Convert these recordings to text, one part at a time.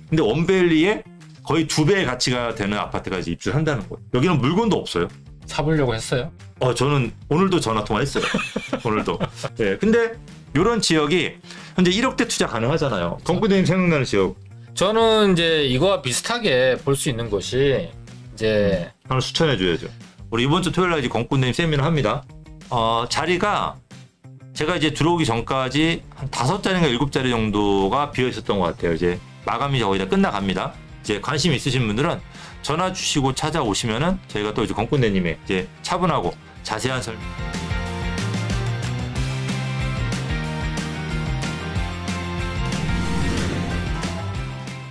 근데 원베일리에 거의 2배의 가치가 되는 아파트가 이제 입주를 한다는 거예요. 여기는 물건도 없어요. 사보려고 했어요? 저는 오늘도 전화 통화했어요. 오늘도. 네, 근데 이런 지역이 현재 1억대 투자 가능하잖아요. 건구대님 생각나는 지역. 저는 이제 이거와 비슷하게 볼 수 있는 것이 이제 하나 추천해줘야죠. 우리 이번 주 토요일 날 이제 건구대님 세미나 합니다. 자리가 제가 이제 들어오기 전까지 한 5자리인가 7자리 정도가 비어 있었던 것 같아요. 이제 마감이 거의 다 끝나갑니다. 이제 관심 있으신 분들은 전화 주시고 찾아오시면은 저희가 또 이제 건구대님의 이제 차분하고 자세한 설명.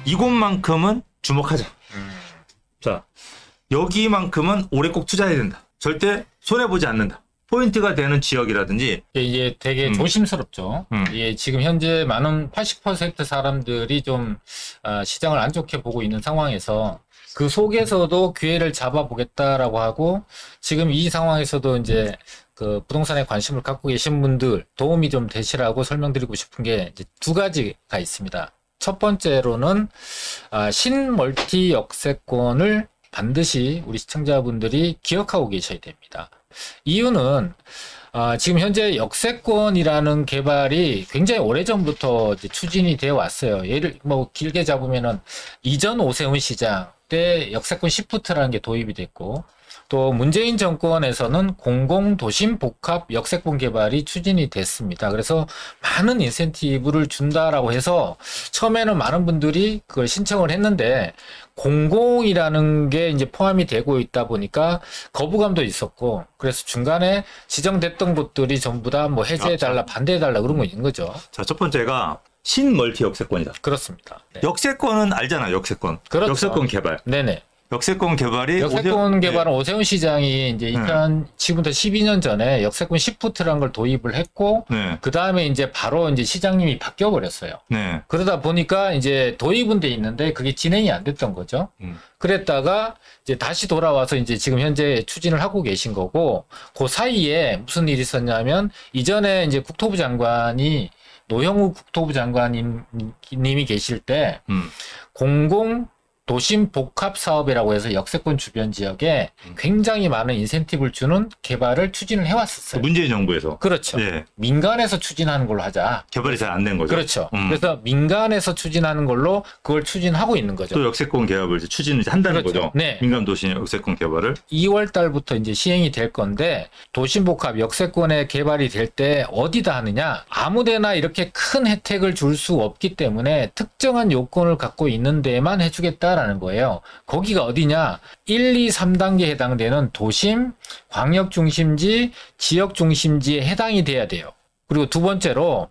이곳만큼은 주목하자. 자, 여기만큼은 올해 꼭 투자해야 된다. 절대 손해보지 않는다. 포인트가 되는 지역이라든지. 이게 되게 조심스럽죠. 이게 지금 현재 많은 80% 사람들이 좀 시장을 안 좋게 보고 있는 상황에서 그 속에서도 기회를 잡아보겠다라고 하고, 지금 이 상황에서도 이제 그 부동산에 관심을 갖고 계신 분들 도움이 좀 되시라고 설명드리고 싶은 게 이제 2가지가 있습니다. 첫 번째로는 신멀티 역세권을 반드시 우리 시청자분들이 기억하고 계셔야 됩니다. 이유는 지금 현재 역세권이라는 개발이 굉장히 오래전부터 이제 추진이 되어 왔어요. 예를 뭐 길게 잡으면은 이전 오세훈 시장 때 역세권 시프트라는 게 도입이 됐고, 또 문재인 정권에서는 공공도심 복합 역세권 개발이 추진이 됐습니다. 그래서 많은 인센티브를 준다라고 해서 처음에는 많은 분들이 그걸 신청을 했는데, 공공이라는 게 이제 포함이 되고 있다 보니까 거부감도 있었고, 그래서 중간에 지정됐던 곳들이 전부 다 뭐 해제해달라, 반대해달라 그런 거 있는 거죠. 자, 첫 번째가 신멀티 역세권이다. 그렇습니다. 네. 역세권은 알잖아, 역세권. 그렇죠. 역세권 개발. 네네. 역세권 개발이 역세권 개발은 오세훈 시장이 이제 지금부터 12년 전에 역세권 시프트라는 걸 도입을 했고, 그 다음에 이제 바로 이제 시장님이 바뀌어 버렸어요. 그러다 보니까 이제 도입은 돼 있는데 그게 진행이 안 됐던 거죠. 그랬다가 이제 다시 돌아와서 이제 지금 현재 추진을 하고 계신 거고, 그 사이에 무슨 일이 있었냐면, 이전에 이제 국토부 장관이 노영우 국토부 장관님이 계실 때 공공 도심 복합 사업이라고 해서 역세권 주변 지역에 굉장히 많은 인센티브를 주는 개발을 추진을 해왔었어요. 문재인 정부에서. 그렇죠. 예. 민간에서 추진하는 걸로 하자. 개발이 잘 안 된 거죠. 그렇죠. 그래서 민간에서 추진하는 걸로 그걸 추진하고 있는 거죠. 또 역세권 개발을 이제 추진을 한다는 그렇죠. 거죠. 네. 민간 도시 역세권 개발을. 2월 달부터 이제 시행이 될 건데, 도심 복합 역세권의 개발이 될 때 어디다 하느냐? 아무데나 이렇게 큰 혜택을 줄 수 없기 때문에 특정한 요건을 갖고 있는 데만 해주겠다. 라는 거예요. 거기가 어디냐? 1, 2, 3단계에 해당되는 도심, 광역중심지, 지역중심지에 해당이 돼야 돼요. 그리고 두 번째로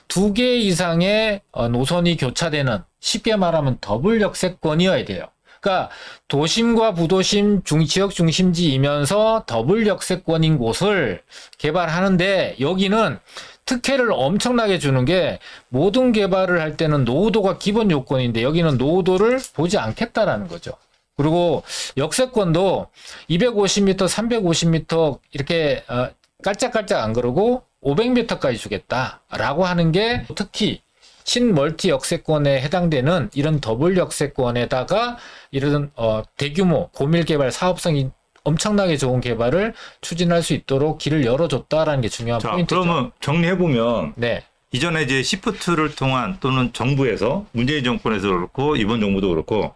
2개 이상의 노선이 교차되는, 쉽게 말하면 더블 역세권이어야 돼요. 그러니까 도심과 부도심, 지역중심지이면서 더블 역세권인 곳을 개발하는데, 여기는 특혜를 엄청나게 주는 게, 모든 개발을 할 때는 노후도가 기본 요건인데 여기는 노후도를 보지 않겠다라는 거죠. 그리고 역세권도 250m, 350m 이렇게 깔짝깔짝 안 그러고 500m까지 주겠다라고 하는 게, 특히 신멀티 역세권에 해당되는 이런 더블 역세권에다가 이런 대규모 고밀개발 사업성이 엄청나게 좋은 개발을 추진할 수 있도록 길을 열어줬다라는 게 중요한 포인트죠. 그러면 정리해보면, 네. 이전에 이제 시프트를 통한, 또는 정부에서, 문재인 정권에서 그렇고 이번 정부도 그렇고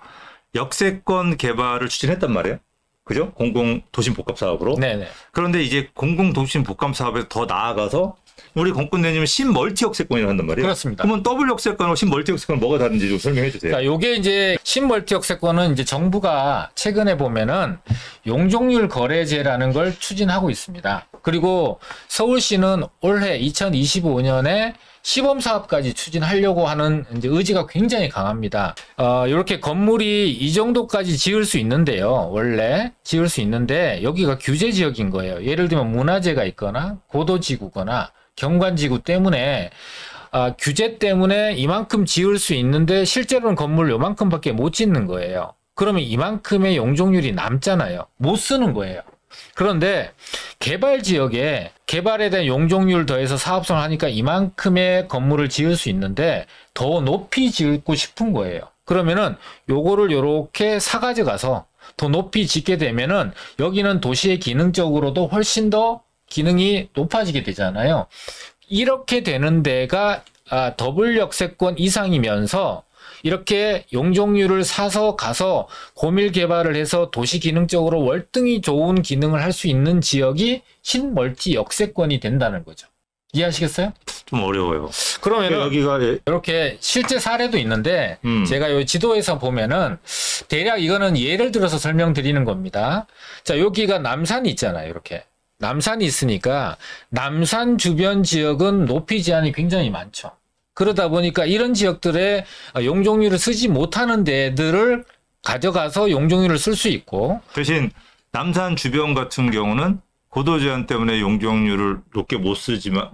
역세권 개발을 추진했단 말이에요. 그죠? 공공도심 복합 사업으로. 네네. 그런데 이제 공공도심 복합 사업에서 더 나아가서 우리 건kun대님은 신멀티 역세권이라고 한단 말이에요. 그렇습니다. 그러면 더블 역세권하고 신멀티 역세권은 뭐가 다른지 좀 설명해 주세요. 자, 요게 이제 신멀티 역세권은 이제 정부가 최근에 보면은 용적률 거래제라는 걸 추진하고 있습니다. 그리고 서울시는 올해 2025년에 시범 사업까지 추진하려고 하는 이제 의지가 굉장히 강합니다. 이렇게 건물이 이 정도까지 지을 수 있는데요. 원래 지을 수 있는데 여기가 규제 지역인 거예요. 예를 들면 문화재가 있거나 고도지구거나 경관지구 때문에 규제 때문에 이만큼 지을 수 있는데 실제로는 건물 요만큼밖에 못 짓는 거예요. 그러면 이만큼의 용적률이 남잖아요. 못 쓰는 거예요. 그런데 개발 지역에 개발에 대한 용적률 더해서 사업성을 하니까 이만큼의 건물을 지을 수 있는데 더 높이 짓고 싶은 거예요. 그러면은 요거를 요렇게 사가져 가서 더 높이 짓게 되면은 여기는 도시의 기능적으로도 훨씬 더 기능이 높아지게 되잖아요. 이렇게 되는 데가 더블 역세권 이상이면서 이렇게 용적률을 사서 가서 고밀 개발을 해서 도시 기능적으로 월등히 좋은 기능을 할 수 있는 지역이 신멀티 역세권이 된다는 거죠. 이해하시겠어요? 좀 어려워요. 그러면은 여기가 이렇게 실제 사례도 있는데 제가 요 지도에서 보면은 대략 이거는 예를 들어서 설명드리는 겁니다. 자, 여기가 남산이 있잖아요. 이렇게. 남산이 있으니까 남산 주변 지역은 높이 제한이 굉장히 많죠. 그러다 보니까 이런 지역들의 용적률을 쓰지 못하는 데들을 가져가서 용적률을 쓸 수 있고 대신 남산 주변 같은 경우는 고도 제한 때문에 용적률을 높게 못 쓰지만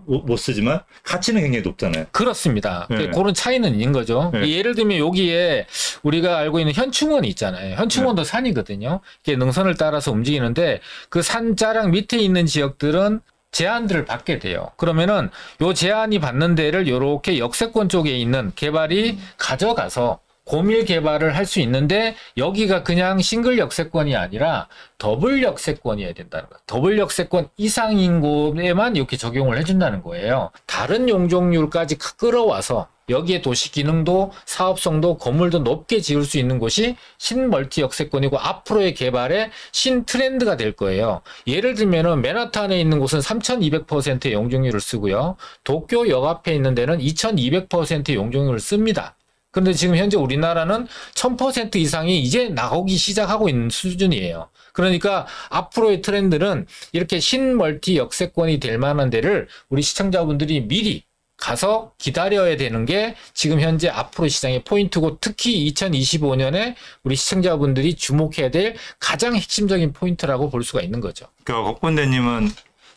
가치는 굉장히 높잖아요. 그렇습니다. 네. 그런 차이는 있는 거죠. 네. 예를 들면 여기에 우리가 알고 있는 현충원이 있잖아요. 현충원도 네. 산이거든요. 이게 능선을 따라서 움직이는데 그 산 자락 밑에 있는 지역들은 제한들을 받게 돼요. 그러면은 요 제한이 받는 데를 요렇게 역세권 쪽에 있는 개발이 가져가서 고밀 개발을 할 수 있는데 여기가 그냥 싱글 역세권이 아니라 더블 역세권이어야 된다는 거예요. 더블 역세권 이상인 곳에만 이렇게 적용을 해준다는 거예요. 다른 용적률까지 끌어와서 여기에 도시 기능도 사업성도 건물도 높게 지을 수 있는 곳이 신멀티 역세권이고 앞으로의 개발의 신 트렌드가 될 거예요. 예를 들면은 맨하탄에 있는 곳은 3200%의 용적률을 쓰고요. 도쿄역 앞에 있는 데는 2200%의 용적률을 씁니다. 그런데 지금 현재 우리나라는 1000% 이상이 이제 나오기 시작하고 있는 수준이에요. 그러니까 앞으로의 트렌드는 이렇게 신멀티 역세권이 될 만한 데를 우리 시청자분들이 미리 가서 기다려야 되는 게 지금 현재 앞으로 시장의 포인트고 특히 2025년에 우리 시청자분들이 주목해야 될 가장 핵심적인 포인트라고 볼 수가 있는 거죠. 그러니까 곽본대님은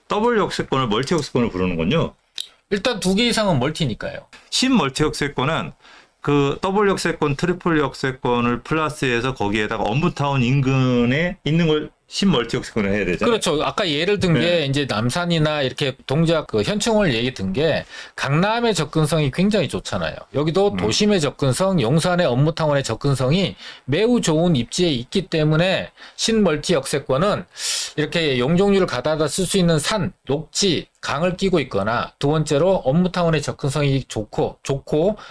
더블 역세권을 멀티 역세권을 부르는군요. 일단 2개 이상은 멀티니까요. 신멀티 역세권은 그 더블 역세권, 트리플 역세권을 플러스해서 거기에다가 업무타운 인근에 있는 걸 신멀티 역세권을 해야 되잖아요. 그렇죠. 아까 예를 든 게 네. 이제 남산이나 이렇게 동작 그 현충원을 얘기 든 게 강남의 접근성이 굉장히 좋잖아요. 여기도 도심의 접근성, 용산의 업무타운의 접근성이 매우 좋은 입지에 있기 때문에 신멀티 역세권은 이렇게 용적률을 가다가 쓸 수 있는 산, 녹지, 강을 끼고 있거나 두 번째로 업무타운의 접근성이 좋고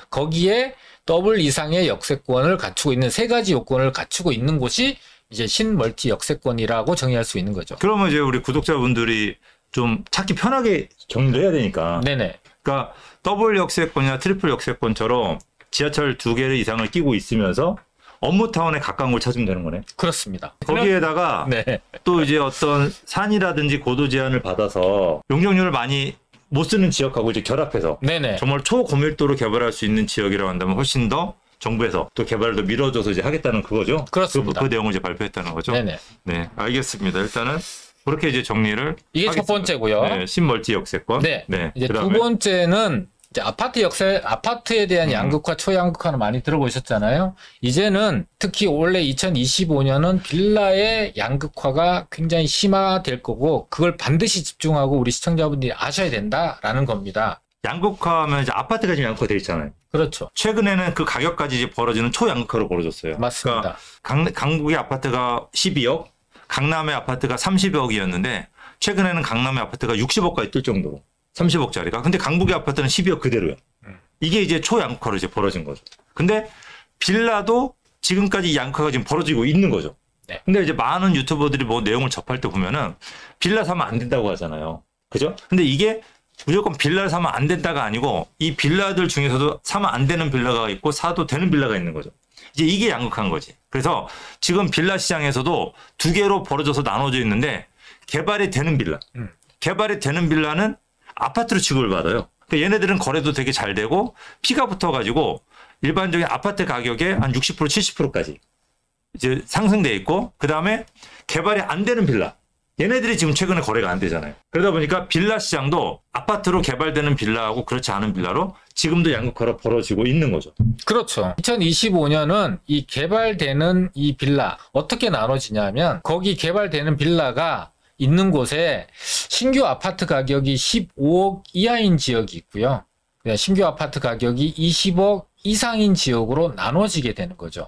거기에 더블 이상의 역세권을 갖추고 있는 세 가지 요건을 갖추고 있는 곳이 이제 신멀티 역세권이라고 정의할 수 있는 거죠. 그러면 이제 우리 구독자분들이 좀 찾기 편하게 정리를 해야 되니까. 네네. 그러니까 더블 역세권이나 트리플 역세권처럼 지하철 2개 이상을 끼고 있으면서 업무타운에 가까운 걸 찾으면 되는 거네. 그렇습니다. 거기에다가 네. 또 이제 어떤 산이라든지 고도 제한을 받아서 용적률을 많이 못 쓰는 지역하고 이제 결합해서 네네. 정말 초고밀도로 개발할 수 있는 지역이라고 한다면 훨씬 더 정부에서 또 개발을 더 밀어줘서 이제 하겠다는 그거죠. 그렇습니다. 그 내용을 이제 발표했다는 거죠. 네네. 네, 알겠습니다. 일단은 그렇게 이제 정리를 이게 하겠습니다. 첫 번째고요. 네, 신멀티 역세권. 네. 이제 그다음에 두 번째는 이제 아파트에 대한 양극화, 초양극화는 많이 들어보셨잖아요. 이제는 특히 올해 2025년은 빌라의 양극화가 굉장히 심화될 거고 그걸 반드시 집중하고 우리 시청자분들이 아셔야 된다라는 겁니다. 양극화하면 이제 아파트가 지금 양극화돼 있잖아요. 그렇죠. 최근에는 그 가격까지 이제 벌어지는 초양극화로 벌어졌어요. 맞습니다. 그러니까 강북의 아파트가 12억, 강남의 아파트가 30억이었는데 최근에는 강남의 아파트가 60억까지 뜰 정도로 30억짜리가. 근데 강북의 아파트는 12억 그대로야. 이게 이제 초양극화로 이제 벌어진 거죠. 근데 빌라도 지금까지 양극화가 지금 벌어지고 있는 거죠. 네. 근데 이제 많은 유튜버들이 뭐 내용을 접할 때 보면은 빌라 사면 안 된다고 하잖아요. 그죠? 근데 이게 무조건 빌라를 사면 안 된다가 아니고 이 빌라들 중에서도 사면 안 되는 빌라가 있고 사도 되는 빌라가 있는 거죠. 이제 이게 양극화인 거지. 그래서 지금 빌라 시장에서도 두 개로 벌어져서 나눠져 있는데 개발이 되는 빌라. 개발이 되는 빌라는 아파트로 취급을 받아요. 그러니까 얘네들은 거래도 되게 잘 되고 피가 붙어가지고 일반적인 아파트 가격의 한 60% 70%까지 이제 상승돼 있고 그 다음에 개발이 안 되는 빌라. 얘네들이 지금 최근에 거래가 안 되잖아요. 그러다 보니까 빌라 시장도 아파트로 개발되는 빌라하고 그렇지 않은 빌라로 지금도 양극화로 벌어지고 있는 거죠. 그렇죠. 2025년은 이 개발되는 이 빌라 어떻게 나눠지냐면 거기 개발되는 빌라가 있는 곳에 신규 아파트 가격이 15억 이하인 지역이 있고요. 신규 아파트 가격이 20억 이상인 지역으로 나눠지게 되는 거죠.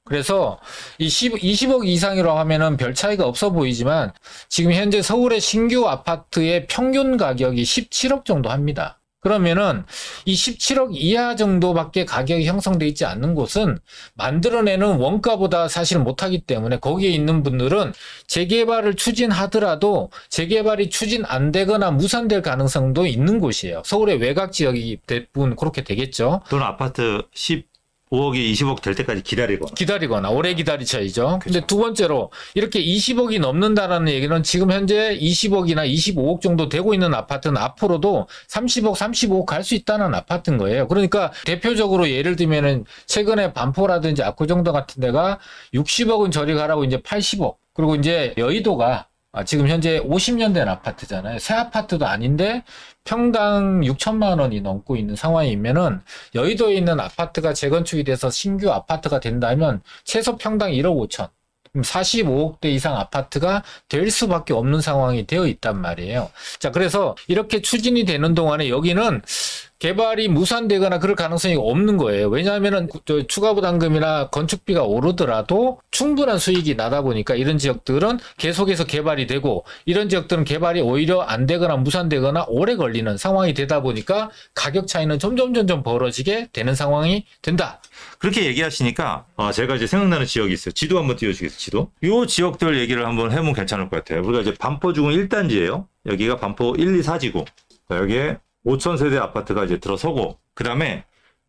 그래서 이 20억 이상이라고 하면은 별 차이가 없어 보이지만 지금 현재 서울의 신규 아파트의 평균 가격이 17억 정도 합니다. 그러면은 이 17억 이하 정도밖에 가격이 형성돼 있지 않는 곳은 만들어내는 원가보다 사실 못하기 때문에 거기에 있는 분들은 재개발을 추진하더라도 재개발이 추진 안 되거나 무산될 가능성도 있는 곳이에요. 서울의 외곽 지역이 대부분 그렇게 되겠죠. 또는 아파트 15억이 20억 될 때까지 기다리거나 오래 기다리셔야죠. 근데 두 번째로 이렇게 20억이 넘는다라는 얘기는 지금 현재 20억이나 25억 정도 되고 있는 아파트는 앞으로도 30억, 35억 갈 수 있다는 아파트인 거예요. 그러니까 대표적으로 예를 들면은 최근에 반포라든지 압구정동 같은 데가 60억은 저리 가라고 이제 80억. 그리고 이제 여의도가 지금 현재 50년 된 아파트잖아요. 새 아파트도 아닌데 평당 6천만 원이 넘고 있는 상황이면은 여의도에 있는 아파트가 재건축이 돼서 신규 아파트가 된다면 최소 평당 1억 5천. 45억대 이상 아파트가 될 수밖에 없는 상황이 되어 있단 말이에요. 자, 그래서 이렇게 추진이 되는 동안에 여기는 개발이 무산되거나 그럴 가능성이 없는 거예요. 왜냐하면은 추가 부담금이나 건축비가 오르더라도 충분한 수익이 나다 보니까 이런 지역들은 계속해서 개발이 되고 이런 지역들은 개발이 오히려 안 되거나 무산되거나 오래 걸리는 상황이 되다 보니까 가격 차이는 점점 벌어지게 되는 상황이 된다. 그렇게 얘기하시니까 제가 이제 생각나는 지역이 있어요. 지도 한번 띄워주겠어요. 지도. 이 지역들 얘기를 한번 해보면 괜찮을 것 같아요. 우리가 이제 반포주공 1단지예요. 여기가 반포 1, 2, 4지구. 여기에 5천 세대 아파트가 이제 들어서고, 그 다음에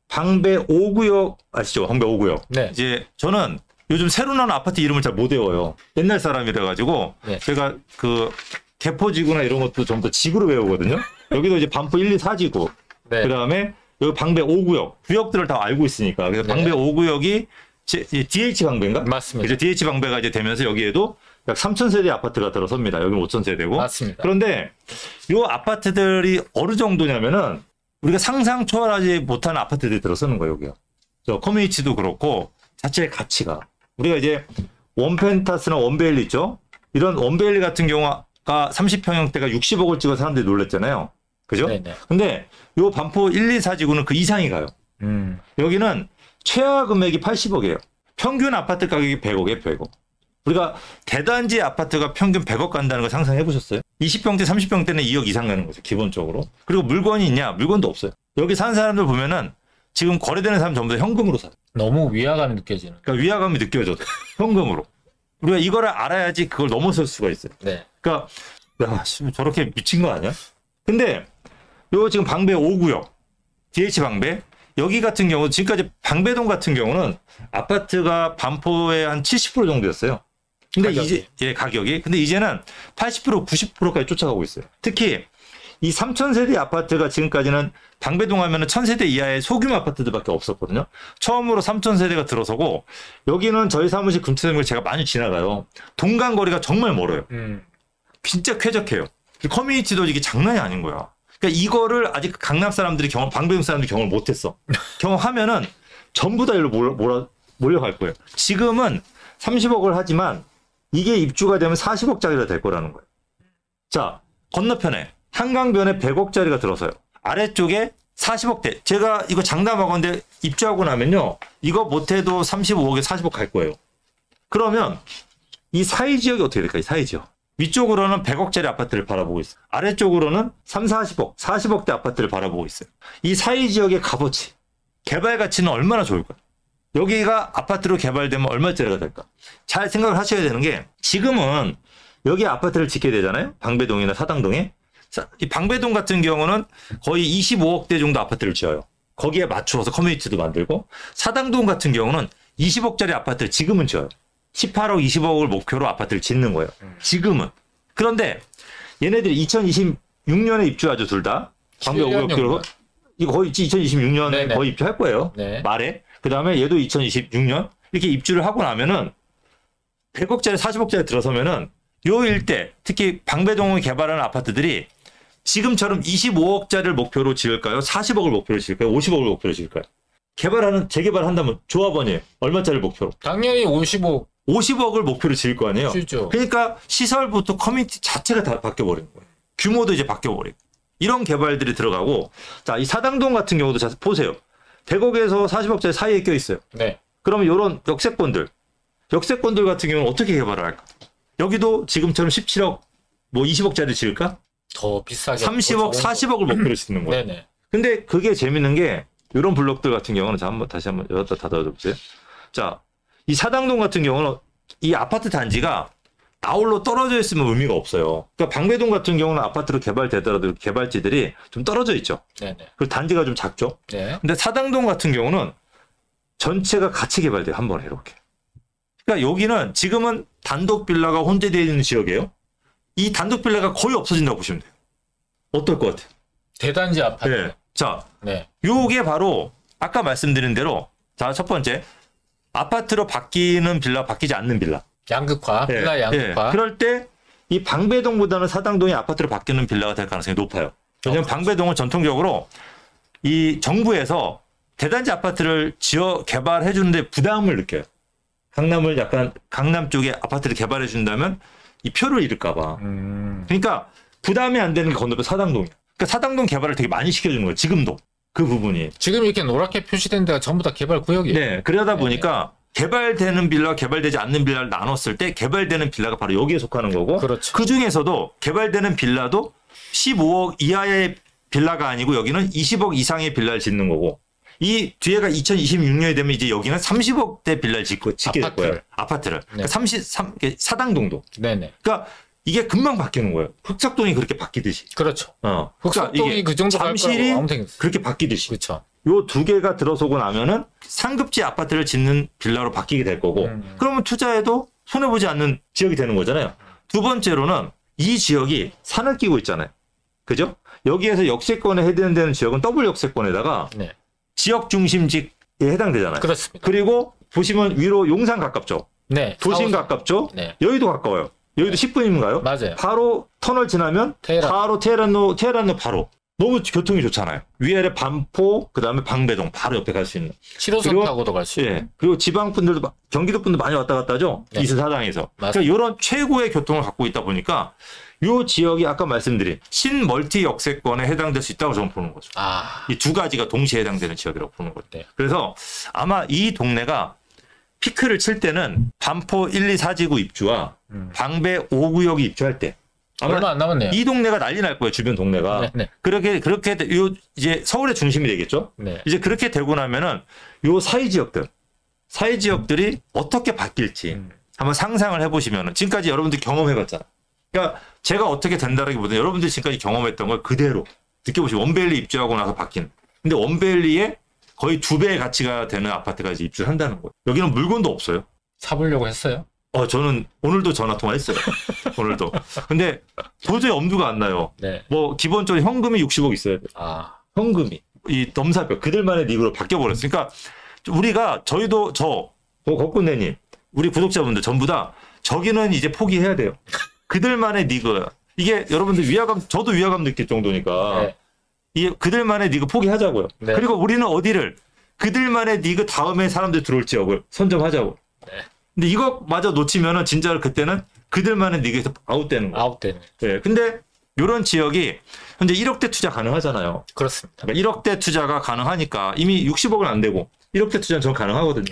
방배 5구역 아시죠? 방배 5구역. 네. 이제 저는 요즘 새로 나온 아파트 이름을 잘 못 외워요. 옛날 사람이라 가지고 네. 제가 그 개포지구나 이런 것도 전부 다 지구로 외우거든요. 여기도 이제 반포 1, 2, 4지구. 네. 그 다음에 여기 방배 5구역. 구역들을 다 알고 있으니까. 그래서 방배 5구역이 DH 방배인가? 맞습니다. 이제 DH 방배가 이제 되면서 여기에도 약 3천 세대 아파트가 들어섭니다. 여기는 5천 세대고. 맞습니다. 그런데 이 아파트들이 어느 정도냐면은 우리가 상상 초월하지 못한 아파트들이 들어서는 거예요, 여기요. 저 커뮤니티도 그렇고 자체의 가치가. 우리가 이제 원펜타스나 원베일리 있죠? 이런 원베일리 같은 경우가 30평형대가 60억을 찍어 사람들이 놀랐잖아요. 그죠? 네네. 근데 요 반포 1, 2, 4지구는 그 이상이 가요. 여기는 최하 금액이 80억이에요. 평균 아파트 가격이 100억이에요, 100억. 우리가 대단지 아파트가 평균 100억 간다는 거 상상해 보셨어요? 20평대, 30평대는 2억 이상 가는 거죠, 기본적으로. 그리고 물건이 있냐? 물건도 없어요. 여기 사는 사람들 보면은 지금 거래되는 사람 전부 다 현금으로 사요. 너무 위화감이 느껴지는. 그러니까 위화감이 느껴져요. 현금으로. 우리가 이거를 알아야지 그걸 넘어설 수가 있어요. 네. 그러니까 야, 저렇게 미친 거 아니야? 근데 요 지금 방배 5구역, DH 방배, 여기 같은 경우 지금까지 방배동 같은 경우는 아파트가 반포의 한 70% 정도였어요. 근데 가격이. 이제 가격이 근데 이제는 80% 90%까지 쫓아가고 있어요. 특히 이 3천 세대 아파트가 지금까지는 방배동 하면은 1,000세대 이하의 소규모 아파트들밖에 없었거든요. 처음으로 3천 세대가 들어서고 여기는 저희 사무실 근처에 제가 많이 지나가요. 동간 거리가 정말 멀어요. 진짜 쾌적해요. 커뮤니티도 이게 장난이 아닌 거야. 그러니까 이거를 아직 강남 사람들이 방배동 사람들이 경험을 못했어. 경험하면은 전부 다 일로 몰려갈 거예요. 지금은 30억을 하지만 이게 입주가 되면 40억짜리가 될 거라는 거예요. 자, 건너편에 한강변에 100억짜리가 들어서요. 아래쪽에 40억대. 제가 이거 장담하건데 입주하고 나면요. 이거 못해도 35억에 40억 갈 거예요. 그러면 이 사이 지역이 어떻게 될까요? 이 사이 지역. 위쪽으로는 100억짜리 아파트를 바라보고 있어요. 아래쪽으로는 3, 40억, 40억대 아파트를 바라보고 있어요. 이 사이 지역의 값어치, 개발 가치는 얼마나 좋을까요? 여기가 아파트로 개발되면 얼마짜리가 될까? 잘 생각을 하셔야 되는 게 지금은 여기 아파트를 짓게 되잖아요. 방배동이나 사당동에. 이 방배동 같은 경우는 거의 25억대 정도 아파트를 지어요. 거기에 맞추어서 커뮤니티도 만들고 사당동 같은 경우는 20억짜리 아파트를 지금은 지어요. 18억, 20억을 목표로 아파트를 짓는 거예요. 지금은. 그런데 얘네들이 2026년에 입주하죠, 둘 다. 방배 5억대로. 이거 거의 2026년에 네네. 거의 입주할 거예요. 네. 말에. 그 다음에 얘도 2026년. 이렇게 입주를 하고 나면은 100억짜리, 40억짜리 들어서면은 요 일대, 특히 방배동을 개발하는 아파트들이 지금처럼 25억짜리를 목표로 지을까요? 40억을 목표로 지을까요? 50억을 목표로 지을까요? 재개발한다면 조합원이 얼마짜리 목표로? 당연히 50억을 목표로 지을 거 아니에요? 실죠. 그러니까 시설부터 커뮤니티 자체가 다 바뀌어버리는 거예요. 규모도 이제 바뀌어버리고. 이런 개발들이 들어가고, 자, 이 사당동 같은 경우도 자, 보세요. 100억에서 40억짜리 사이에 껴 있어요. 네. 그러면 이런 역세권들 같은 경우는 어떻게 개발을 할까? 여기도 지금처럼 17억, 뭐 20억짜리 지을까? 더 비싸게 30억, 40억을 목표로 짓는 거예요. 네네. 근데 그게 재밌는 게 이런 블록들 같은 경우는 다시 한번 여기다 닫아줘 보세요. 자, 이 사당동 같은 경우는 이 아파트 단지가 나홀로 떨어져 있으면 의미가 없어요. 그러니까 방배동 같은 경우는 아파트로 개발되더라도 개발지들이 좀 떨어져 있죠. 네네. 그리고 단지가 좀 작죠. 네. 근데 사당동 같은 경우는 전체가 같이 개발돼요. 한 번에 이렇게. 그러니까 여기는 지금은 단독 빌라가 혼재되어 있는 지역이에요. 이 단독 빌라가 거의 없어진다고 보시면 돼요. 어떨 것 같아요? 대단지 아파트. 네. 자, 네. 요게 바로 아까 말씀드린 대로 자, 첫 번째 아파트로 바뀌는 빌라, 바뀌지 않는 빌라. 양극화, 예, 빌라 양극화. 예. 그럴 때 이 방배동보다는 사당동이 아파트로 바뀌는 빌라가 될 가능성이 높아요. 왜냐하면 방배동은 전통적으로 이 정부에서 대단지 아파트를 지어 개발해 주는데 부담을 느껴요. 강남 쪽에 아파트를 개발해 준다면 이 표를 잃을까 봐. 그러니까 부담이 안 되는 게 건너편 사당동이야. 그러니까 사당동 개발을 되게 많이 시켜주는 거예요. 지금도 그 부분이. 지금 이렇게 노랗게 표시된 데가 전부 다 개발 구역이에요. 네, 그러다 보니까 개발되는 빌라, 개발되지 않는 빌라를 나눴을 때 개발되는 빌라가 바로 여기에 속하는 거고, 그렇죠. 그 중에서도 개발되는 빌라도 15억 이하의 빌라가 아니고 여기는 20억 이상의 빌라를 짓는 거고, 이 뒤에가 2026년이 되면 이제 여기는 30억대 빌라를 짓게 될 거예요. 아파트를. 네. 그러니까 사당동도. 네네. 그러니까 이게 금방 바뀌는 거예요. 흑석동이 그렇게 바뀌듯이. 그렇죠. 그러니까 흑석동이 이게 그 정도 갈 잠실이 거라고 아무튼 그렇게 바뀌듯이. 그렇죠. 요 두 개가 들어서고 나면은 상급지 아파트를 짓는 빌라로 바뀌게 될 거고, 그러면 투자해도 손해보지 않는 지역이 되는 거잖아요. 두 번째로는 이 지역이 산을 끼고 있잖아요. 그죠? 여기에서 역세권에 해당되는 지역은 더블 역세권에다가 네. 지역 중심지에 해당되잖아요. 그렇습니다. 그리고 보시면 위로 용산 가깝죠. 네. 도심 4호선. 가깝죠. 네. 여의도 가까워요. 여의도 10분인가요? 맞아요. 바로 터널 지나면 테헤란. 바로 테헤란로 바로. 너무 교통이 좋잖아요. 위아래 반포, 그 다음에 방배동 바로 옆에 갈 수 있는. 7호선 그리고- 타고도 갈 수 있는. 예. 그리고 지방 분들도 경기도 분들 많이 왔다 갔다 하죠. 네. 이수사당에서. 맞습니다. 그러니까 이런 최고의 교통을 갖고 있다 보니까 이 지역이 아까 말씀드린 신멀티 역세권에 해당될 수 있다고 저는 보는 거죠. 아, 이 두 가지가 동시에 해당되는 지역이라고 보는 거죠. 네. 그래서 아마 이 동네가 피크를 칠 때는 반포 1, 2, 4지구 입주와 방배 5구역이 입주할 때 아마 얼마 안 남았네요. 이 동네가 난리 날 거예요. 주변 동네가. 네, 네. 그렇게 요 이제 서울의 중심이 되겠죠. 네. 이제 그렇게 되고 나면은 요 사이 지역들이 어떻게 바뀔지 한번 상상을 해보시면은 지금까지 여러분들 경험해봤잖아. 그러니까 제가 어떻게 된다라기보다는 여러분들이 지금까지 경험했던 걸 그대로 느껴보시고 원베일리 입주하고 나서 바뀐. 근데 원베일리에 거의 2배의 가치가 되는 아파트가 이제 입주를 한다는 거예요. 여기는 물건도 없어요. 사보려고 했어요. 저는 오늘도 전화 통화했어요. 오늘도. 근데 도저히 엄두가 안 나요. 네. 뭐 기본적으로 현금이 60억 있어야 돼요. 아, 현금이 이 넘사벽 그들만의 닉으로 바뀌어 버렸어요. 그러니까 우리가 저희도 곽군네님 우리 구독자분들 전부 다 저기는 이제 포기해야 돼요. 그들만의 닉 이게 여러분들 저도 위화감 느낄 정도니까 네. 이 그들만의 닉 포기하자고요. 네. 그리고 우리는 어디를 그들만의 닉 다음에 사람들 들어올 지역을 선점하자고. 네. 근데 이것마저 놓치면은 진짜로 그때는 그들만의 닉에서 아웃되는 거예요. 아웃되는. 네. 근데 이런 지역이 현재 1억대 투자 가능하잖아요. 그렇습니다. 그러니까 1억대 투자가 가능하니까 이미 60억은 안 되고 1억대 투자는 전 가능하거든요.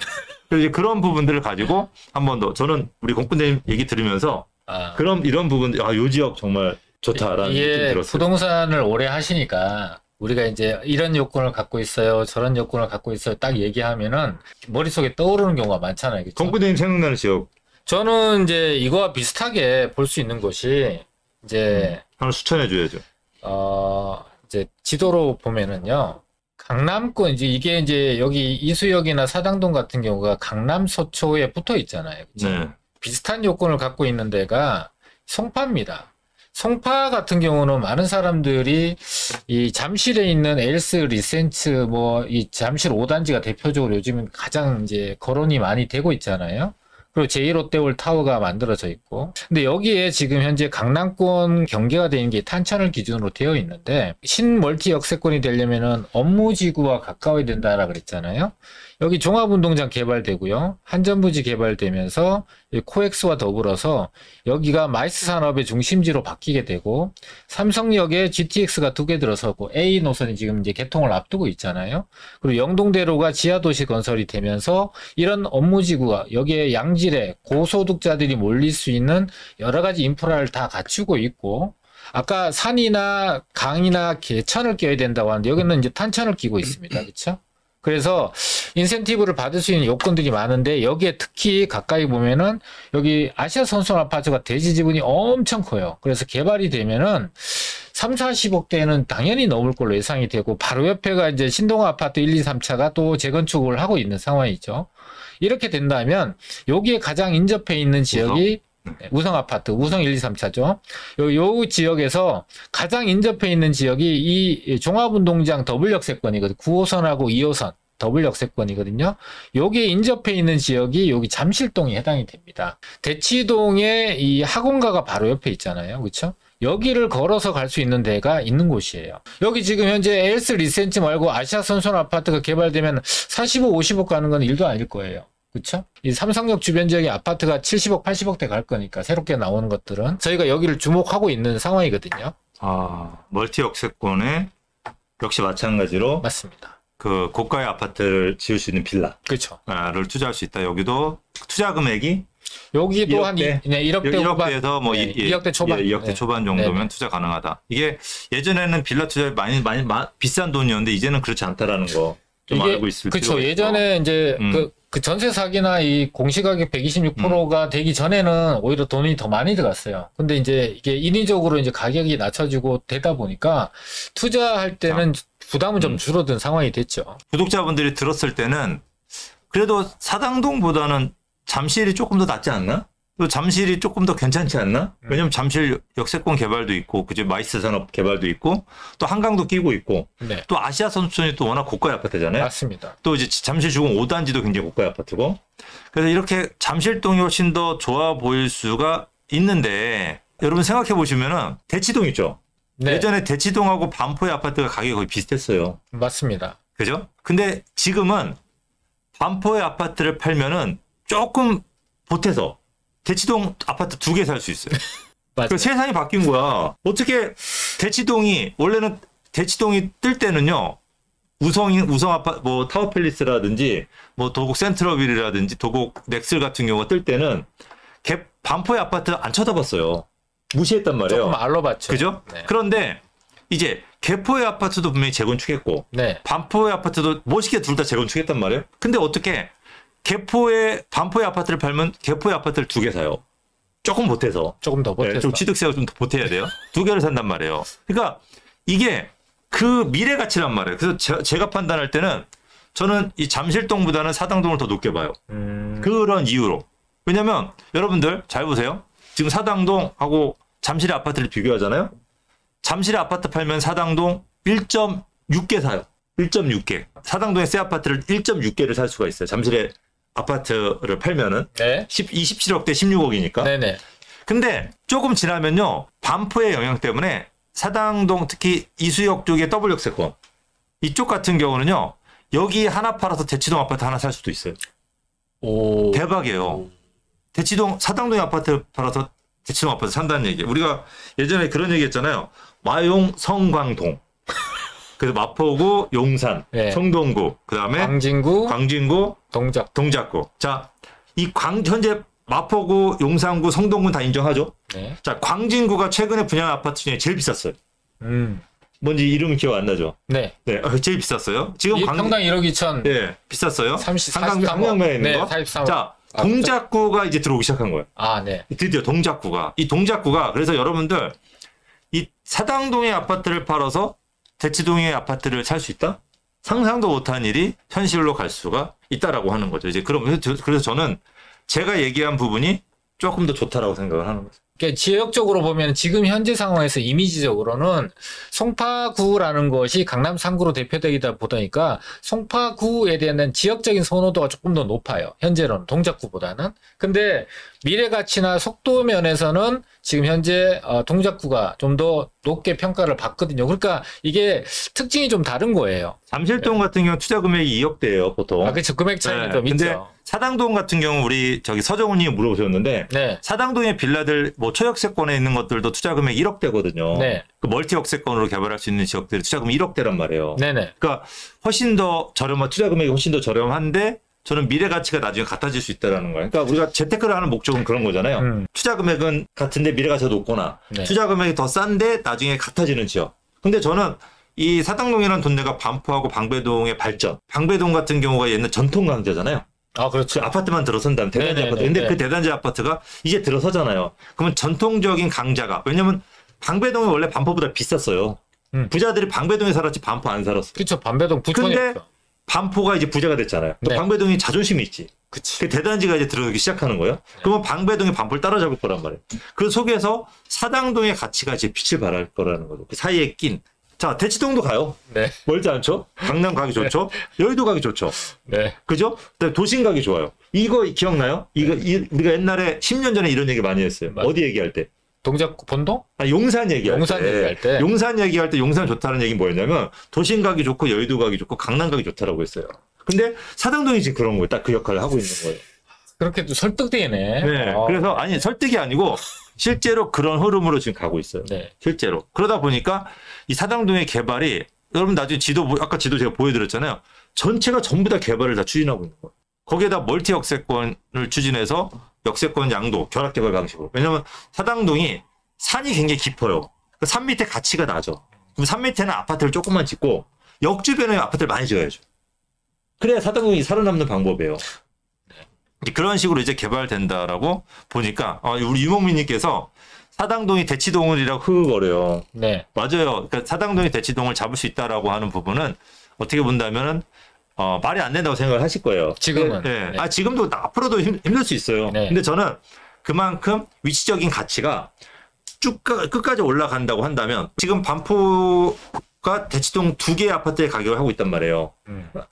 그래서 이제 그런 부분들을 가지고 한 번 더 저는 우리 공군님 얘기 들으면서 아, 그럼 이런 부분들 요 지역 정말 좋다라는 느낌이 이게 들었어요. 부동산을 오래 하시니까 우리가 이제 이런 요건을 갖고 있어요, 저런 요건을 갖고 있어요, 딱 얘기하면은 머릿속에 떠오르는 경우가 많잖아요. 그렇죠? 공군님 생각나는 지역 저는 이제 이거와 비슷하게 볼 수 있는 곳이 이제 하나 추천해 줘야죠. 이제 지도로 보면은요. 강남권 이게 이제 여기 이수역이나 사당동 같은 경우가 강남 서초에 붙어 있잖아요. 그렇죠? 네. 비슷한 요건을 갖고 있는 데가 송파입니다. 송파 같은 경우는 많은 사람들이 이 잠실에 있는 엘스 리센츠 뭐 이 잠실 5단지가 대표적으로 요즘은 가장 이제 거론이 많이 되고 있잖아요. 그리고 제1롯데월 타워가 만들어져 있고. 근데 여기에 지금 현재 강남권 경계가 되는 게 탄천을 기준으로 되어 있는데 신멀티 역세권이 되려면은 업무지구와 가까워야 된다라 그랬잖아요. 여기 종합운동장 개발되고요. 한전부지 개발되면서 이 코엑스와 더불어서 여기가 마이스 산업의 중심지로 바뀌게 되고 삼성역에 GTX가 2개 들어서고 A 노선이 지금 이제 개통을 앞두고 있잖아요. 그리고 영동대로가 지하도시 건설이 되면서 이런 업무지구가 여기에 양질의 고소득자들이 몰릴 수 있는 여러 가지 인프라를 다 갖추고 있고 아까 산이나 강이나 개천을 껴야 된다고 하는데 여기는 이제 탄천을 끼고 있습니다. 그렇죠? 그래서 인센티브를 받을 수 있는 요건들이 많은데 여기에 특히 가까이 보면은 여기 아시아 선순 아파트가 대지 지분이 엄청 커요. 그래서 개발이 되면은 3, 40억대는 당연히 넘을 걸로 예상이 되고 바로 옆에가 이제 신동 아파트 1, 2, 3차가 또 재건축을 하고 있는 상황이죠. 이렇게 된다면 여기에 가장 인접해 있는 지역이 우성 아파트, 우성 1, 2, 3차죠. 요 지역에서 가장 인접해 있는 지역이 이 종합운동장 더블 역세권이거든요. 9호선하고 2호선 더블 역세권이거든요. 여기에 인접해 있는 지역이 여기 잠실동이 해당이 됩니다. 대치동에 이 학원가가 바로 옆에 있잖아요. 그렇죠? 여기를 걸어서 갈 수 있는 데가 있는 곳이에요. 여기 지금 현재 AS 리센츠 말고 아시아 선순 아파트가 개발되면 40억, 50억 가는 건 일도 아닐 거예요. 그렇죠? 이 삼성역 주변 지역의 아파트가 70억, 80억대 갈 거니까 새롭게 나오는 것들은 저희가 여기를 주목하고 있는 상황이거든요. 멀티 역세권에 역시 마찬가지로 맞습니다. 그 고가의 아파트를 지을 수 있는 빌라를 그렇죠. 투자할 수 있다. 여기도 투자 금액이 여기도 1억 한 대, 1억대 후반, 1억대에서 뭐 2억대 초반, 2억대 초반 정도면 네네. 투자 가능하다. 이게 예전에는 빌라 투자 많이 비싼 돈이었는데 이제는 그렇지 않다라는 거 좀 알고 있을 필요가 그렇죠. 있고. 예전에 이제 그 전세 사기나 이 공시가격 126%가 되기 전에는 오히려 돈이 더 많이 들어갔어요. 근데 이제 이게 인위적으로 이제 가격이 낮춰지고 되다 보니까 투자할 때는 부담은 좀 줄어든 상황이 됐죠. 구독자분들이 들었을 때는 그래도 사당동보다는 잠실이 조금 더 낫지 않나? 또 잠실이 조금 더 괜찮지 않나? 왜냐면 잠실 역세권 개발도 있고, 그죠? 마이스 산업 개발도 있고, 또 한강도 끼고 있고, 네. 또 아시아 선수촌이 또 워낙 고가의 아파트잖아요. 맞습니다. 또 이제 잠실 주공 5단지도 굉장히 고가의 아파트고, 그래서 이렇게 잠실동이 훨씬 더 좋아 보일 수가 있는데, 여러분 생각해 보시면은 대치동 있죠? 네. 예전에 대치동하고 반포의 아파트가 가격이 거의 비슷했어요. 맞습니다. 그죠? 근데 지금은 반포의 아파트를 팔면은 조금 보태서 대치동 아파트 2개 살 수 있어요. 맞아요. 세상이 바뀐 거야. 어떻게 대치동이 원래는 대치동이 뜰 때는요. 우성 아파트 뭐 타워팰리스라든지 뭐 도곡 센트럴빌이라든지 도곡 넥슬 같은 경우가 뜰 때는 반포의 아파트 안 쳐다봤어요. 무시했단 말이에요. 조금 알로봤죠. 그죠? 네. 그런데 이제 개포의 아파트도 분명히 재건축했고 네. 반포의 아파트도 멋있게 둘 다 재건축했단 말이에요. 근데 어떻게 반포의 아파트를 팔면 개포의 아파트를 2개 사요. 조금 보태서. 조금 더 보태서. 좀 취득세가 좀 더 보태야 돼요. 2개를 산단 말이에요. 그러니까 이게 그 미래 가치란 말이에요. 그래서 제가 판단할 때는 저는 이 잠실동보다는 사당동을 더 높게 봐요. 그런 이유로. 왜냐면 여러분들 잘 보세요. 지금 사당동하고 잠실의 아파트를 비교하잖아요. 잠실의 아파트 팔면 사당동 1.6개 사요. 1.6개. 사당동의 새 아파트를 1.6개를 살 수가 있어요. 잠실의 아파트를 팔면은 네. 27억대 16억이니까. 네네. 근데 조금 지나면요. 반포의 영향 때문에 사당동 특히 이수역 쪽의 더블 역세권 이쪽 같은 경우는요. 여기 하나 팔아서 대치동 아파트 하나 살 수도 있어요. 오. 대박이에요. 사당동의 아파트 팔아서 대치동 아파트 산다는 얘기. 우리가 예전에 그런 얘기 했잖아요. 마용 성광동. 그래서 마포구, 용산, 네. 성동구, 그다음에 광진구, 동작구. 자, 현재 마포구, 용산구, 성동구 다 인정하죠? 네. 자, 광진구가 최근에 분양한 아파트 중에 제일 비쌌어요. 뭔지 이름은 기억 안 나죠? 네. 네, 제일 비쌌어요. 지금 평당 1억 2천. 네, 비쌌어요. 43억. 한강변에 있는 거. 43억. 자, 동작구가 이제 들어오기 시작한 거예요. 아, 네. 드디어 동작구가. 이 동작구가 그래서 여러분들 이 사당동의 아파트를 팔아서 대치동의 아파트를 살 수 있다? 상상도 못한 일이 현실로 갈 수가 있다라고 하는 거죠. 이제 그래서 저는 제가 얘기한 부분이 조금 더 좋다라고 생각을 하는 거죠. 그러니까 지역적으로 보면 지금 현재 상황에서 이미지적으로는 송파구라는 것이 강남 3구로 대표되다 보니까 송파구에 대한 지역적인 선호도가 조금 더 높아요. 현재로는 동작구보다는. 근데 미래 가치나 속도 면에서는 지금 현재 동작구가 좀 더 높게 평가를 받거든요. 그러니까 이게 특징이 좀 다른 거예요. 잠실동 같은 경우 투자 금액이 2억대예요, 보통. 그렇죠. 금액 차이는 좀 근데 있죠. 사당동 같은 경우 우리 저기 서정훈님이 물어보셨는데 네. 사당동의 빌라들 뭐 초역세권에 있는 것들도 투자 금액 1억대거든요. 네. 그 멀티 역세권으로 개발할 수 있는 지역들이 투자 금액 1억대란 말이에요. 네네. 그러니까 훨씬 더 투자 금액이 훨씬 더 저렴한데 저는 미래 가치가 나중에 같아질 수 있다라는 거예요. 그러니까 우리가 재테크를 하는 목적은 그런 거잖아요. 투자 금액은 같은데 미래 가치가 높거나 네. 투자 금액이 더 싼데 나중에 같아지는 지역. 근데 저는 이 사당동이라는 동네가 반포하고 방배동의 발전. 방배동 같은 경우가 옛날 전통 강자잖아요. 그렇죠. 그 아파트만 들어선다면 대단지 네네네. 아파트. 근데 네. 그 대단지 아파트가 이제 들어서잖아요. 그러면 전통적인 강자가 왜냐면 방배동이 원래 반포보다 비쌌어요. 부자들이 방배동에 살았지 반포 안 살았어. 그렇죠. 반배동 근데 부촌이었죠. 반포가 이제 부자가 됐잖아요. 또 네. 방배동이 자존심이 있지. 그치. 그 대단지가 이제 들어오기 시작하는 거예요. 그러면 방배동이 반포를 따라잡을 거란 말이에요. 그 속에서 사당동의 가치가 이제 빛을 발할 거라는 거죠. 그 사이에 낀. 자, 대치동도 가요. 네. 멀지 않죠? 강남 가기 좋죠? 여의도 가기 좋죠? 네. 그죠? 그다음에 도심 가기 좋아요. 이거 기억나요? 우리가 옛날에 10년 전에 이런 얘기 많이 했어요. 맞아요. 어디 얘기할 때? 동작구 본동? 용산 얘기할 용산 때. 얘기할 때. 용산 얘기할 때 용산 좋다는 얘기는 뭐였냐면 도심 가기 좋고 여의도 가기 좋고 강남 가기 좋다라고 했어요. 근데 사당동이 지금 그런 거예요. 딱 그 역할을 하고 있는 거예요. 그렇게 또 설득되네. 네. 그래서 아니 설득이 아니고 실제로 그런 흐름으로 지금 가고 있어요. 네. 실제로. 그러다 보니까 이 사당동의 개발이 여러분 나중에 아까 지도 제가 보여드렸잖아요. 전체가 전부 다 개발을 다 추진하고 있는 거예요. 거기에다 멀티 역세권을 추진해서 역세권 양도 결합 개발 방식으로. 왜냐하면 사당동이 산이 굉장히 깊어요. 그 산 밑에 가치가 나죠. 그럼 산 밑에는 아파트를 조금만 짓고 역 주변에 아파트를 많이 지어야죠. 그래야 사당동이 살아남는 방법이에요. 그런 식으로 이제 개발된다라고 보니까 우리 유목민님께서 사당동이 대치동이라고 흐흐거려요. 네. 맞아요. 그러니까 사당동이 대치동을 잡을 수 있다라고 하는 부분은 어떻게 본다면은 말이 안 된다고 생각을 하실 거예요. 지금은. 네. 네. 지금도 앞으로도 힘들 수 있어요. 네. 근데 저는 그만큼 위치적인 가치가 끝까지 올라간다고 한다면 지금 반포가 대치동 2개의 아파트의 가격을 하고 있단 말이에요.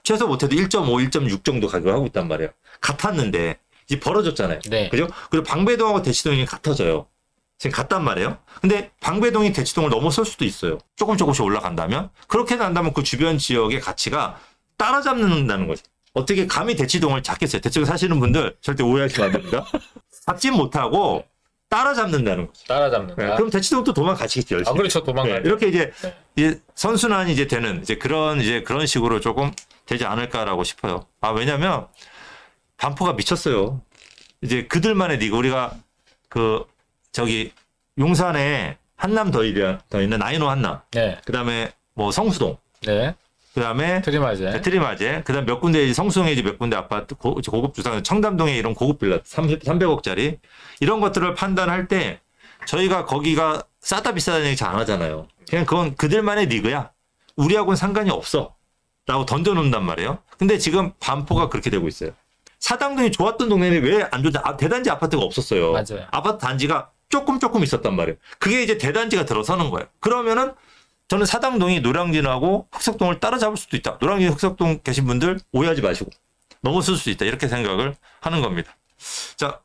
최소 못해도 1.5, 1.6 정도 가격을 하고 있단 말이에요. 같았는데 이제 벌어졌잖아요. 네. 그죠? 그리고 방배동하고 대치동이 같아져요. 지금 같단 말이에요. 근데 방배동이 대치동을 넘어설 수도 있어요. 조금씩 올라간다면. 그렇게 난다면 그 주변 지역의 가치가 따라잡는다는 거죠. 어떻게 감히 대치동을 잡겠어요? 대치동 사시는 분들 절대 오해하시면 안 됩니다. 잡지 못하고 따라잡는다는 거죠. 따라잡는다. 네, 그럼 대치동도 도망가시겠죠, 열심히. 그렇죠. 도망가죠. 네, 이렇게 이제, 네. 이제 선순환이 이제 되는 그런 식으로 조금 되지 않을까라고 싶어요. 왜냐면 반포가 미쳤어요. 이제 그들만의 리그 우리가 용산에 한남 더 있는 나인호 한남. 네. 그다음에 뭐 성수동. 네. 그다음에 트리마제. 트리마제. 그다음 몇 군데 성수동에 이제 몇 군데 아파트 고급 주상 청담동에 이런 고급 빌라 300억짜리 이런 것들을 판단할 때 저희가 거기가 싸다 비싸다는 얘기 잘 안 하잖아요. 그냥 그건 그들만의 리그야. 우리하고는 상관이 없어. 라고 던져놓는단 말이에요. 근데 지금 반포가 그렇게 되고 있어요. 사당동이 좋았던 동네는 왜 안 좋냐? 대단지 아파트가 없었어요. 맞아요. 아파트 단지가 조금 있었단 말이에요. 그게 이제 대단지가 들어서는 거예요. 그러면은 저는 사당동이 노량진하고 흑석동을 따라잡을 수도 있다. 노량진 흑석동 계신 분들 오해하지 마시고 넘어설 수도 있다. 이렇게 생각을 하는 겁니다. 자,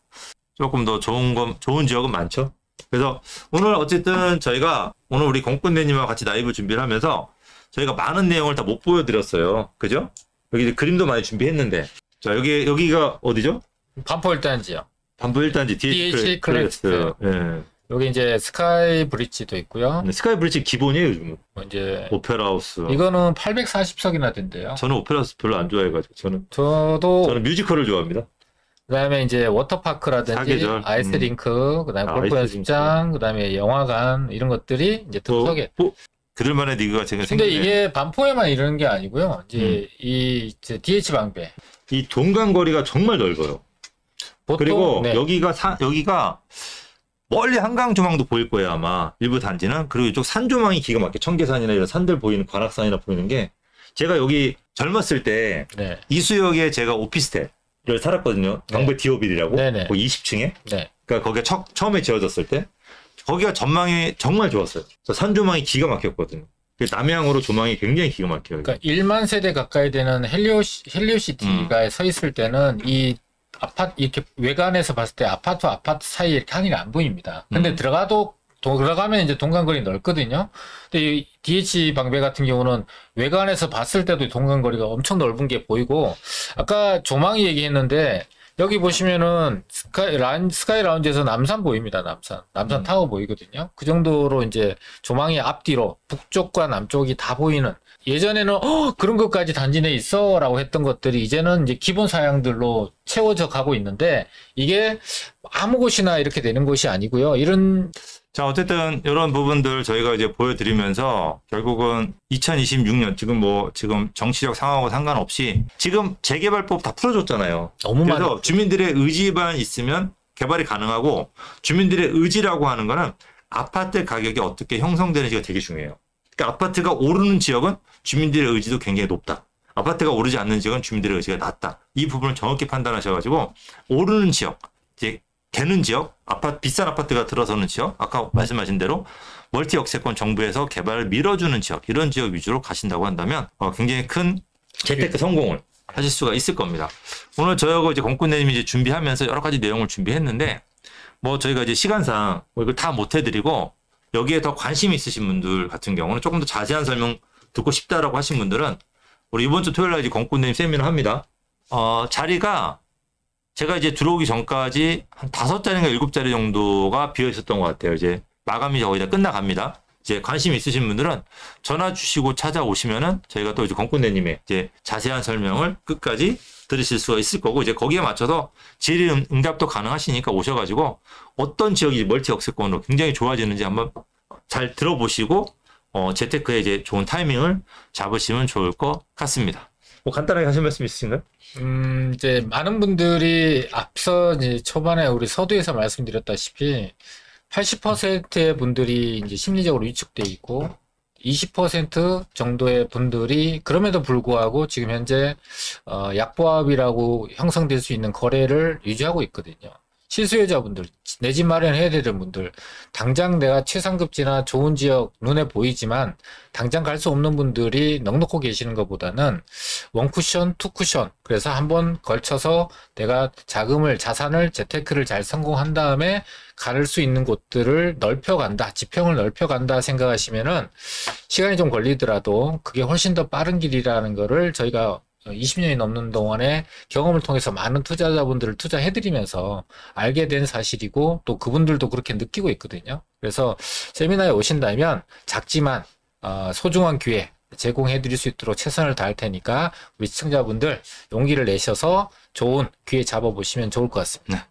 조금 더 좋은 지역은 많죠. 그래서 오늘 어쨌든 저희가 오늘 우리 공꾼대님과 같이 라이브 준비를 하면서 저희가 많은 내용을 다 못 보여드렸어요. 그죠? 여기 이제 그림도 많이 준비했는데. 자, 여기가 어디죠? 반포 1단지요. 반포 1단지 DH 클래스. 예. 여기 이제 스카이 브릿지도 있고요. 스카이 브릿지 기본이에요, 요즘은. 이제 오페라 하우스. 이거는 840석이나 된대요. 저는 오페라 하우스 별로 안 좋아해가지고 저는 뮤지컬을 좋아합니다. 그다음에 이제 워터파크라든지 사계절. 아이스링크, 그다음에 골프 연습장, 그다음에 영화관 이런 것들이 이제 특석에. 그들만의 리그가 지금 근데 생기네. 이게 반포에만 이러는 게 아니고요. 이제 이제 DH 방배. 이 동간거리가 정말 넓어요. 보통 그리고 네. 여기가 멀리 한강 조망도 보일 거예요, 아마. 일부 단지는. 그리고 이쪽 산 조망이 기가 막혀. 청계산이나 이런 산들 보이는, 관악산이나 보이는 게 제가 여기 젊었을 때 네. 이수역에 제가 오피스텔을 살았거든요. 네. 방배 디오빌이라고. 네네. 그 20층에. 네. 그러니까 거기가 처음에 지어졌을 때 거기가 전망이 정말 좋았어요. 산 조망이 기가 막혔거든요. 남향으로 조망이 굉장히 기가 막혀요. 그러니까 1만 세대 가까이 되는 헬리오시티가 서 있을 때는 이 아파트 이렇게 외관에서 봤을 때 아파트 사이에 이렇게 하늘이 안 보입니다. 근데 들어가면 이제 동간거리 넓거든요. 근데 이 DH 방배 같은 경우는 외관에서 봤을 때도 동간거리가 엄청 넓은 게 보이고, 아까 조망이 얘기했는데 여기 보시면은 스카이 라운지에서 남산 보입니다. 남산 타워 보이거든요. 그 정도로 이제 조망이 앞뒤로 북쪽과 남쪽이 다 보이는, 예전에는 그런 것까지 단지 내에 있어라고 했던 것들이 이제는 이제 기본 사양들로 채워져 가고 있는데, 이게 아무 곳이나 이렇게 되는 것이 아니고요. 자, 어쨌든 이런 부분들 저희가 이제 보여드리면서 결국은 2026년 지금 정치적 상황하고 상관없이 지금 재개발법 다 풀어줬잖아요. 너무 그래서 많이 주민들의 의지만 있으면 개발이 가능하고, 주민들의 의지라고 하는 거는 아파트 가격이 어떻게 형성되는지가 되게 중요해요. 그러니까 아파트가 오르는 지역은 주민들의 의지도 굉장히 높다. 아파트가 오르지 않는 지역은 주민들의 의지가 낮다. 이 부분을 정확히 판단하셔가지고 오르는 지역, 이제 되는 지역, 비싼 아파트가 들어서는 지역, 아까 말씀하신 대로 멀티 역세권 정부에서 개발을 밀어주는 지역, 이런 지역 위주로 가신다고 한다면 굉장히 큰 재테크 성공을 하실 수가 있을 겁니다. 오늘 저하고 이제 권군대님이 이제 준비하면서 여러 가지 내용을 준비했는데, 저희가 이제 시간상 이걸 다 못 해드리고, 여기에 더 관심 있으신 분들 같은 경우는 조금 더 자세한 설명 듣고 싶다라고 하신 분들은 우리 이번 주 토요일 날 이제 권군대님 세미나 합니다. 자리가 제가 이제 들어오기 전까지 한 5자리인가 7자리 정도가 비어 있었던 것 같아요. 이제 마감이 거의 다 끝나갑니다. 이제 관심 있으신 분들은 전화 주시고 찾아오시면은 저희가 또 이제 권군대님의 이제 자세한 설명을 끝까지 들으실 수가 있을 거고, 이제 거기에 맞춰서 질의 응답도 가능하시니까 오셔가지고 어떤 지역이 멀티 역세권으로 굉장히 좋아지는지 한번 잘 들어보시고 재테크에 이제 좋은 타이밍을 잡으시면 좋을 것 같습니다. 간단하게 하실 말씀 있으신가요? 이제 많은 분들이 앞서 이제 초반에 우리 서두에서 말씀드렸다시피 80%의 분들이 이제 심리적으로 위축돼 있고, 20% 정도의 분들이 그럼에도 불구하고 지금 현재 약보합이라고 형성될 수 있는 거래를 유지하고 있거든요. 실수요자분들, 내 집 마련해야 되는 분들, 당장 내가 최상급지나 좋은 지역 눈에 보이지만 당장 갈 수 없는 분들이 넉넉히 계시는 것보다는 원쿠션, 투쿠션, 그래서 한번 걸쳐서 내가 자산을, 재테크를 잘 성공한 다음에 갈 수 있는 곳들을 넓혀간다, 지평을 넓혀간다 생각하시면은 시간이 좀 걸리더라도 그게 훨씬 더 빠른 길이라는 거를 저희가 20년이 넘는 동안에 경험을 통해서 많은 투자자분들을 투자해드리면서 알게 된 사실이고, 또 그분들도 그렇게 느끼고 있거든요. 그래서 세미나에 오신다면 작지만 소중한 기회 제공해드릴 수 있도록 최선을 다할 테니까 우리 시청자분들 용기를 내셔서 좋은 기회 잡아보시면 좋을 것 같습니다.